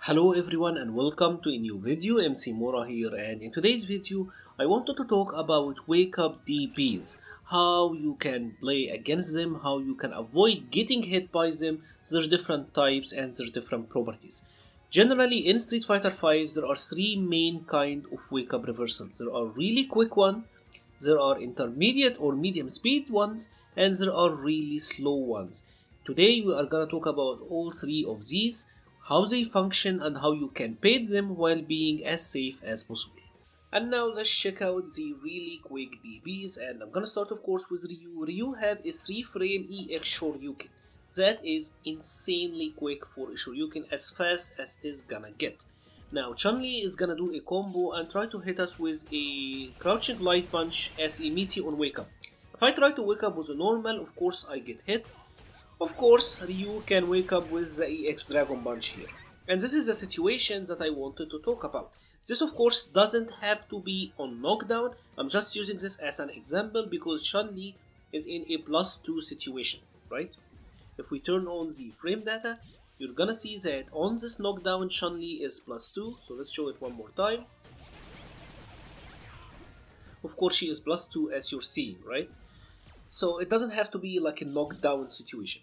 Hello everyone and welcome to a new video. MC-Mura here, and in today's video I wanted to talk about wake up DPs, how you can play against them, how you can avoid getting hit by them, their different types and their different properties. Generally in Street Fighter V there are three main kind of wake up reversals. There are really quick ones, there are intermediate or medium speed ones, and there are really slow ones. Today we are gonna talk about all three of these, how they function and how you can bait them while being as safe as possible. And now let's check out the really quick DBs, and I'm gonna start of course with Ryu. Ryu have a 3-frame EX Shoryuken that is insanely quick for a Shoryuken, as fast as it is gonna get. Now Chun-Li is gonna do a combo and try to hit us with a crouching light punch as a meaty on wake up. If I try to wake up with a normal, of course I get hit. Of course, Ryu can wake up with the EX Dragon Punch here. And this is the situation that I wanted to talk about. This of course doesn't have to be on knockdown. I'm just using this as an example because Chun-Li is in a +2 situation, right? If we turn on the frame data, you're gonna see that on this knockdown Chun-Li is +2. So let's show it one more time. Of course she is +2 as you're seeing, right? So it doesn't have to be like a knockdown situation.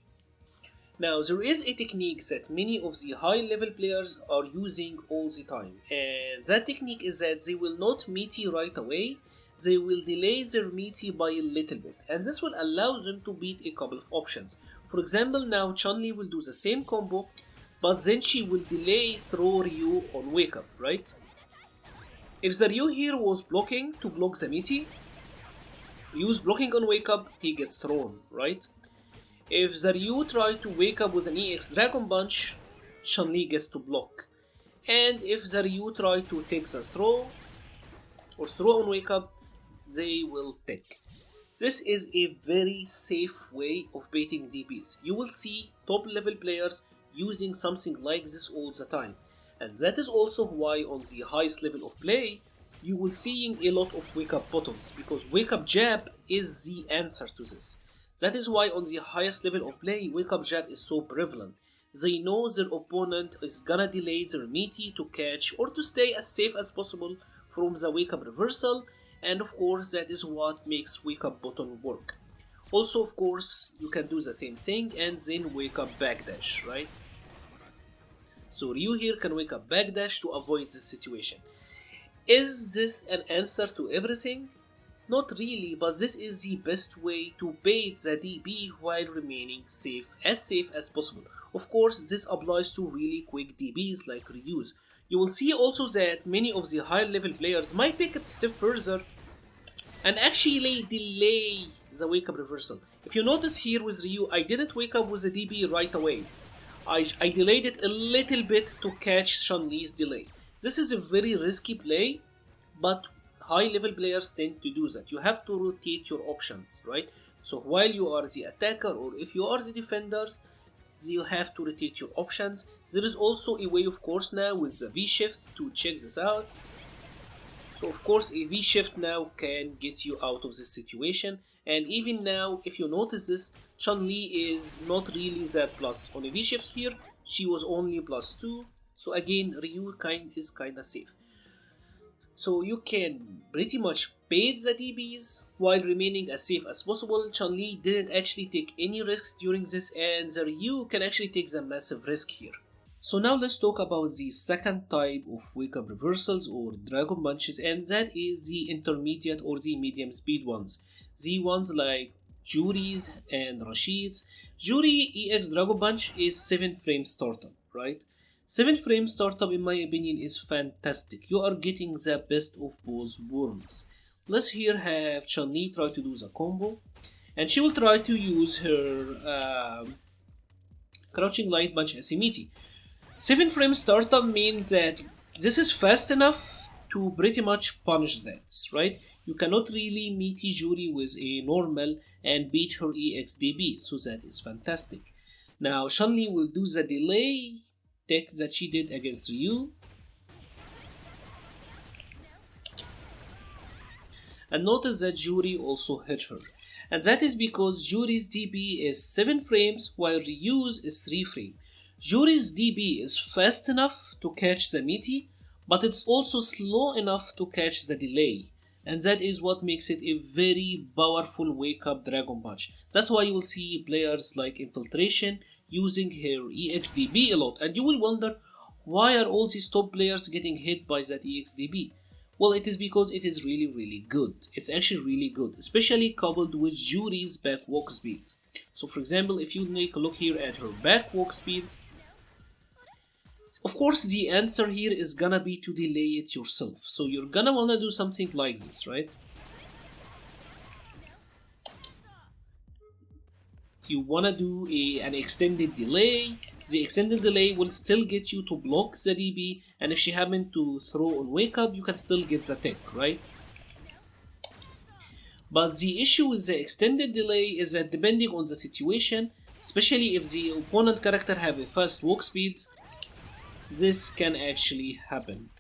Now there is a technique that many of the high level players are using all the time, and that technique is that they will not meaty right away, they will delay their meaty by a little bit, and this will allow them to beat a couple of options. For example, now Chun-Li will do the same combo, but then she will delay throw Ryu on wake up, right? If the Ryu here was blocking to block the meaty, Ryu's blocking on wake up, he gets thrown, right? If the Ryu try to wake up with an EX Dragon Punch, Chun-Li gets to block. And if the Ryu try to take the throw or throw on wake up, they will take. This is a very safe way of baiting DPs. You will see top level players using something like this all the time. And that is also why on the highest level of play, you will seeing a lot of wake up buttons, because wake up jab is the answer to this. That is why on the highest level of play, wake up jab is so prevalent. They know their opponent is gonna delay their meaty to catch or to stay as safe as possible from the wake up reversal, and of course that is what makes wake up button work. Also of course you can do the same thing and then wake up backdash, right? So Ryu here can wake up backdash to avoid this situation. Is this an answer to everything? Not really, but this is the best way to bait the DB while remaining safe as possible. Of course, this applies to really quick DBs like Ryu's. You will see also that many of the higher level players might take it a step further and actually delay the wake up reversal. If you notice here with Ryu, I didn't wake up with the DB right away. I delayed it a little bit to catch Chun-Li's delay. This is a very risky play, but high level players tend to do that. You have to rotate your options, right? So while you are the attacker or if you are the defenders, you have to rotate your options. There is also a way of course now with the V-shift to check this out. So of course a V-shift now can get you out of this situation, and even now if you notice this, Chun-Li is not really that plus. On a V-shift here, she was only +2. So again, Ryu is kinda safe. So you can pretty much bait the DBs while remaining as safe as possible. Chun-Li didn't actually take any risks during this, and the Ryu can actually take the massive risk here. So now let's talk about the second type of wake up reversals or dragon punches, and that is the intermediate or the medium speed ones. The ones like Juri's and Rashid's. Juri EX Dragon Punch is 7-frame startup, right? 7-frame startup in my opinion is fantastic. You are getting the best of both worlds. Let's here have Chun-Li try to do the combo, and she will try to use her crouching light punch as a meaty. 7-frame startup means that this is fast enough to pretty much punish that, right? You cannot really meaty Juri with a normal and beat her EX DB, so that is fantastic. Now Chun-Li will do the delay that she did against Ryu, and notice that Juri also hit her, and that is because Juri's DB is 7 frames while Ryu's is 3 frames. Yuri's DB is fast enough to catch the meaty, but it's also slow enough to catch the delay. And that is what makes it a very powerful wake up Dragon Punch. That's why you will see players like Infiltration using her EXDB a lot. And you will wonder, why are all these top players getting hit by that EXDB? Well, it is because it is really good. It's actually really good, especially coupled with Yuri's back walk speed. So for example, if you take a look here at her back walk speed, of course the answer here is gonna be to delay it yourself. So you're gonna wanna do something like this, right? You wanna do an extended delay. The extended delay will still get you to block the DB, and if she happened to throw on wake up, you can still get the tech, right? But the issue with the extended delay is that depending on the situation, especially if the opponent character have a fast walk speed, this can actually happen.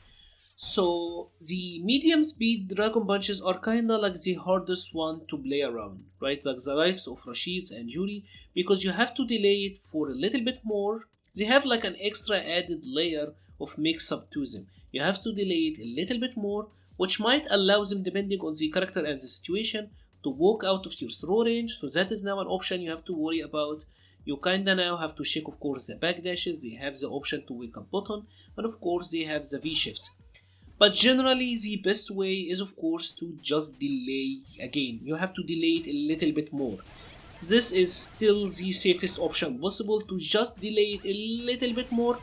So the medium speed Dragon Punches are kinda like the hardest one to play around, right? Like the likes of Rashid's and Yuri, because you have to delay it for a little bit more. They have like an extra added layer of mix up to them. You have to delay it a little bit more, which might allow them, depending on the character and the situation, to walk out of your throw range. So that is now an option you have to worry about. You kinda now have to check, of course, the backdashes. They have the option to wake up button, and of course they have the V-shift. But generally the best way is of course to just delay again. You have to delay it a little bit more. This is still the safest option possible. To just delay it a little bit more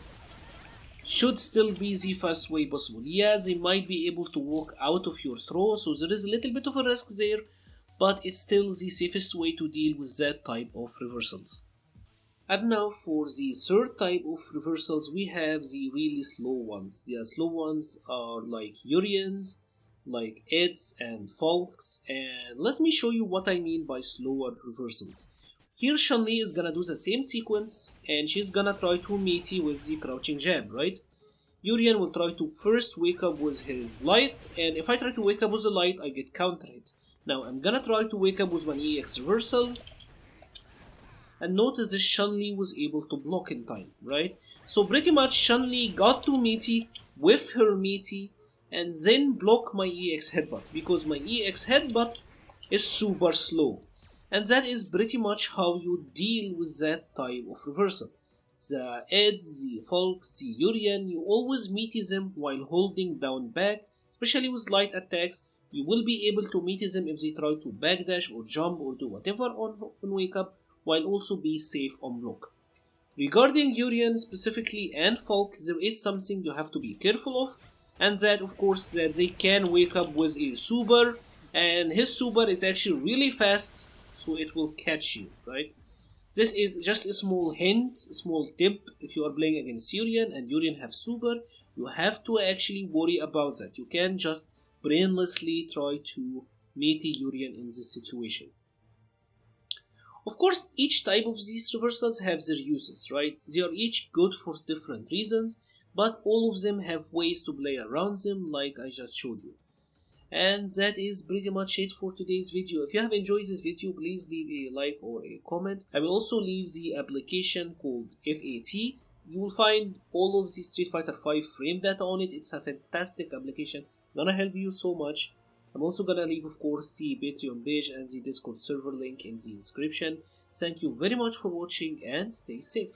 should still be the fast way possible. Yeah, they might be able to walk out of your throw, so there is a little bit of a risk there, but it's still the safest way to deal with that type of reversals. And now for the third type of reversals, we have the really slow ones. The slow ones are like Urians, like Eds and Falks, and let me show you what I mean by slower reversals. Here Chun-Li is gonna do the same sequence, and she's gonna try to meaty with the crouching jab, right? Urian will try to first wake up with his light, and if I try to wake up with the light, I get counter hit. Now I'm gonna try to wake up with my EX reversal, and notice that Chun-Li was able to block in time, right? So pretty much Chun-Li got to meaty with her meaty and then block my EX headbutt, because my EX headbutt is super slow. And that is pretty much how you deal with that type of reversal. The Eds, the Falks, the Urian, you always meaty them while holding down back, especially with light attacks. You will be able to meaty them if they try to backdash or jump or do whatever on wake up, while also be safe on block. Regarding Urian specifically and Falk, there is something you have to be careful of, and that of course that they can wake up with a super, and his super is actually really fast, so it will catch you, right? This is just a small hint, a small tip. If you are playing against Urian and Urian have super, you have to actually worry about that. You can't just brainlessly try to meaty Urian in this situation. Of course, each type of these reversals have their uses, right? They are each good for different reasons, but all of them have ways to play around them, like I just showed you. And that is pretty much it for today's video. If you have enjoyed this video, please leave a like or a comment. I will also leave the application called FAT. You will find all of the Street Fighter V frame data on it. It's a fantastic application, gonna help you so much. I'm also gonna leave, of course, the Patreon page and the Discord server link in the description. Thank you very much for watching and stay safe.